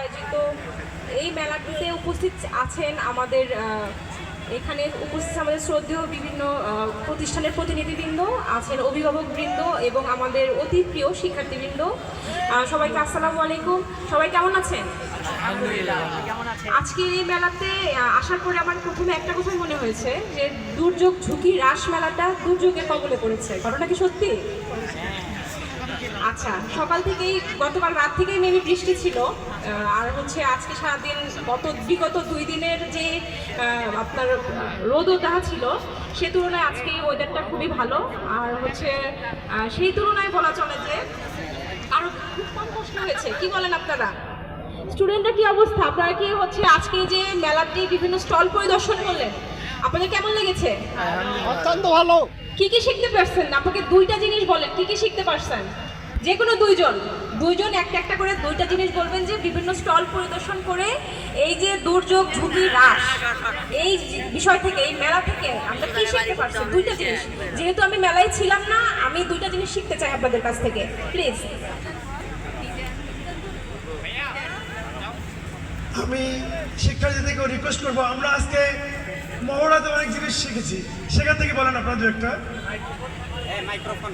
আয়োজিত এই মেলাটিতে উপস্থিত আছেন আমাদের এখানে উপস্থিত আমাদের শ্রদ্ধেয় বিভিন্ন প্রতিষ্ঠানের প্রতিনিধিবৃন্দ আছেন, অভিভাবকবৃন্দ এবং আমাদের অতি প্রিয় শিক্ষার্থীবৃন্দ। সবাইকে আসসালামু আলাইকুম। সবাই কেমন আছেন? আজকে এই মেলাতে আসার পরে আমার প্রথমে একটা কথাই মনে হয়েছে যে দুর্যোগ ঝুঁকি হ্রাস মেলাটা দুর্যোগের কবলে পড়েছে। ঘটনা কি সত্যি? আচ্ছা, সকাল থেকেই গতকাল রাত থেকেই মেবি বৃষ্টি ছিল, আর হচ্ছে আজকে সারাদিন বিগত 2 দিনের যে আপনার রোদটা ছিল সে তুলনায় আজকে ওয়েদারটা খুবই ভালো। আর হচ্ছে সেই তুলনায় বলা চলে যে আরো খুব কম কষ্ট হয়েছে। কি বলেন আপনারা? স্টুডেন্টরা কি অবস্থা? আপনারা কি হচ্ছে আজকে যে মেলাটি বিভিন্ন স্টল পরিদর্শন করলেন, আপনাদের কেমন লেগেছে? অত্যন্ত ভালো। কি কি শিখতে পারছেন? আপনাকে 2টা জিনিস বলেন, কি কি শিখতে পারছেন? যে কোনো দুইজন একটা একটা করে 2টা জিনিস বলবেন যে বিভিন্ন স্টল পরিদর্শন করে এই যে দুর্যোগ ঝুঁকি হ্রাস এই বিষয় থেকে, এই মেলা থেকে আমরা কি শিখতে পারছি? 2টা জিনিস। যেহেতু আমি মেলায় ছিলাম না, আমি 2টা জিনিস শিখতে চাই আপনাদের কাছ থেকে, প্লিজ। আমি শিক্ষার্থীদেরকে রিকোয়েস্ট করবো, আমরা আজকে মহড়াতে অনেক জিনিস শিখেছি, সেখান থেকে বলেন আপনারা দু একটা। মাইক্রোফোন